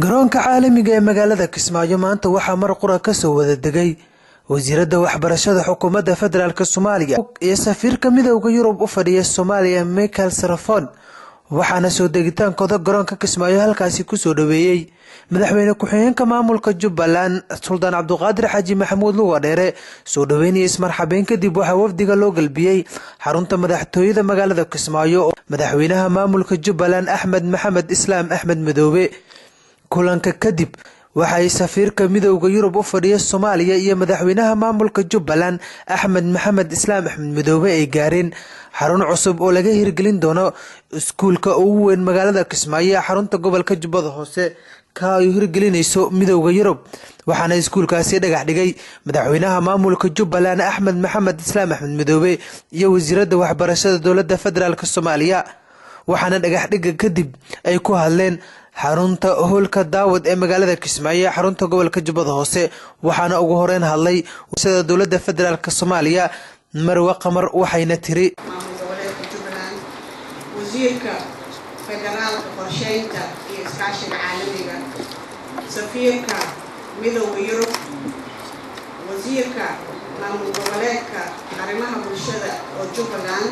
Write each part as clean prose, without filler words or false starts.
garoonka caalamiga ee magaalada Kismaayo maanta waxaa mar qura ka soo wada degay wasiirada waxbarashada xukuumadda federaalka Soomaaliya iyo safiirka midowga Yurub u fadhiya Soomaaliya Michael Sarafon waxaana soo degitaankooda garoonka Kismaayo halkaasi ku soo dhaweeyay madaxweyne ku-xigeenka maamulka Jubbaland Sultan Cabduqaadir Xaaji Maxamuud Luwadheere soo dhaweynaya ismarxabeyn kadib waxa wafdiga loo galbiyay xarunta madaxtooyada magaalada Kismaayo madaxweynaha maamulka Jubbaland Axmed Maxamed Islaam Axmed Madoobe kulanka kadib waxay safiirka midowga Yurub u fadhiya Soomaaliya iyo madaxweynaha maamulka Jubbaland Axmed Maxamed Islaam Axmed Madoobe ay gaareen xarun cusub oo laga hirgelin doono iskuulka ugu weyn magaalada Kismaayo xarunta gobolka Jubbada Hoose ka ay hirgelinayso midowga Yurub waxaana iskuulkaasi dhagax dhigay madaxweynaha maamulka Jubbaland Axmed Maxamed Islaam Axmed Madoobe iyo wasiirada waxbarashada dowladda federaalka Soomaaliya waxaana dhagax dhiga kadib ay ku hadleen xarunta hoolka daawad ee magaalada Kismaayo xarunta gobolka Jubbada Hoose waxaana ugu horeyn hadlay wasiirada dowladda federaalka Soomaaliya Marwa Qamar waxayna tiri wasiirka federaalka qorsheynta iyo iskaashiga caalamiga safiirka midowga Yurub wasiirka maamul goboleedka arrimaha bulshada oo Jubbaland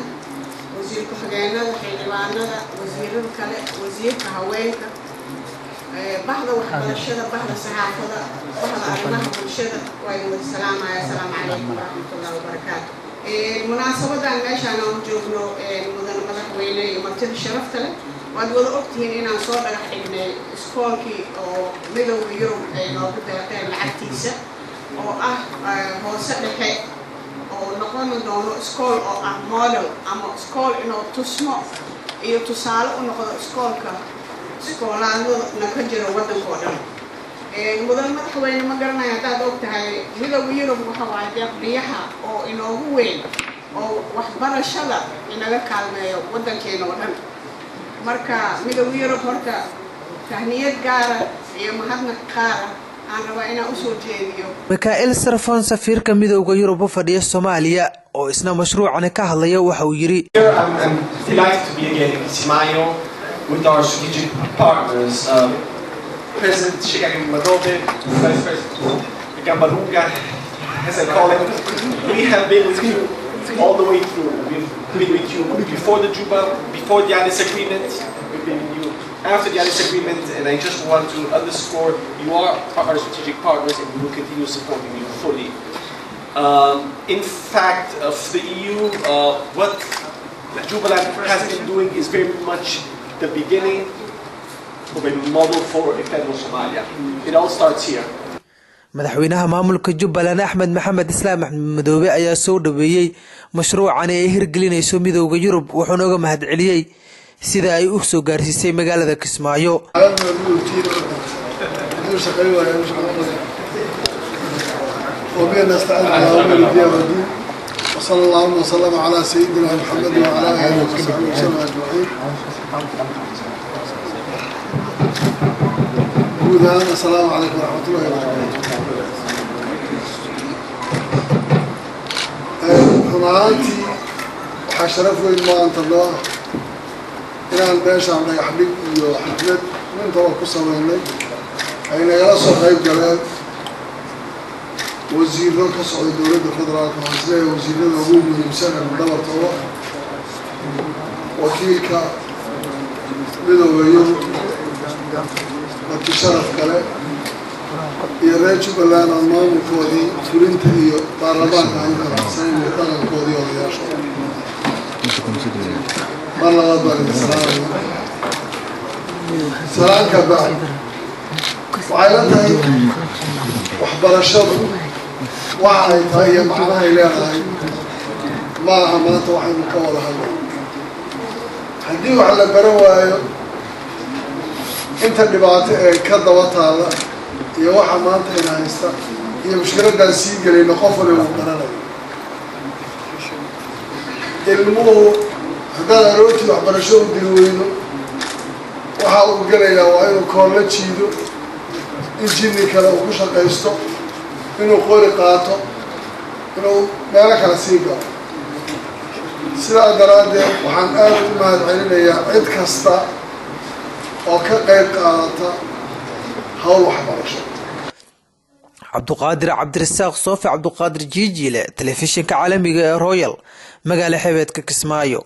wasiirka xogeenada xildhibaanada wasiirada kale wasiirka haweenka bahda waxbarashada bahda saxaafada bahda arrimaha bulshada waa idin salaamaya assalaamu calaykum warahmatullahi wabarakaatuh munaasabadan meeshaan aan joogno madaxweyne iyo martida sharafta leh waad wada ogtihiin inaan soo dhagax dhignay iskoolkii oo midowga Yurub ay noogu deeqeen lacagtiisa oo ah hoose dhexe oo noqon doono iskool oo ah model ama iskool inuu tusmo iyo tusaale u noqdo iskoolka iskoolaadna ka jiro waddanka oo dhan mudan madaxweyne ma garanayo haddaad og tahay midowga Yurub waxa waaye deeqbiyaha oo inoogu weyn oo waxbarashada inaga kaalmeeyo waddankeena oo dhan marka midowga Yurub horta tahniyad gaara iyo mahadnaq qaara aan rabaa inaan u soo jeediyo Michael Sarafon safiirka midowga Yurub u fadhiya Soomaaliya oo isna mashruucan ka hadlaya waxa uu yiri I'm delighted to be again in Kismaayo with our strategic partners President Sheikh Madoobe, Vice President Gambaluga, as I call him. We have been with you all the way through. We've been with you before the Juba, before the Addis Agreement. We've been with you after the Addis Agreement, and I just want to underscore you are our strategic partners, and we will continue supporting you fully. In fact, for the EU, what Jubaland has been doing is very much the beginning of a model for a federal Somalia. It all starts here. madaxweynaha maamulka Jubbaland Axmed Maxamed Islaam Axmed Madoobe ayaa soo dhaweeyay mashruucan ay hirgelinayso midowga Yurub wuxuuna uga mahadceliyay sida ay u soo gaarsiisay magaalada Kismaayo وصلى الله وسلم على سيدنا محمد وعلى آله وصحبه وسلم أجمعين. السلام عليكم ورحمة الله وبركاته. حمايتي وحشرف وين ما أنت الله إلى أن بيش عم يحبك وحفلت من توقف وينك أين يرسل غيب جلال وزير كسر الدولة الفدرالية المصرية وزير العلوم والإنسان الدولة طوى وكيل بدو شرف كله يرجع بلان أمام كودي فلين تيجي باربان عندنا سين يطلع كودي ولا يشوف مرة بعد سلام كبار وعائلتها وحبر الشر وعائلتها هي معناها إليها ما عملت واحد مكور هذا حديو على برواية انت اللي بعت كذا وطالع يا واحد ما انت هنا يستا هي مشكلة داسية اللي نخاف ولا نقرأ المو هذا روتي وحبر الشغل دلوينه وحاول قليلا وعينه كورلت شيدو الجيني كلا وكشة قيستو إنه قولي قاطو إنه مالك رسيقه سلا درادة وحن آل ما العلم يا عد كستا oo ka qayb qaadata hawl waxbarasho. cabduqaadir cabdirasaaq soofi cabduqaadir jiijiile telefishinka caalamiga ee royal magaala xebeedka Kismaayo.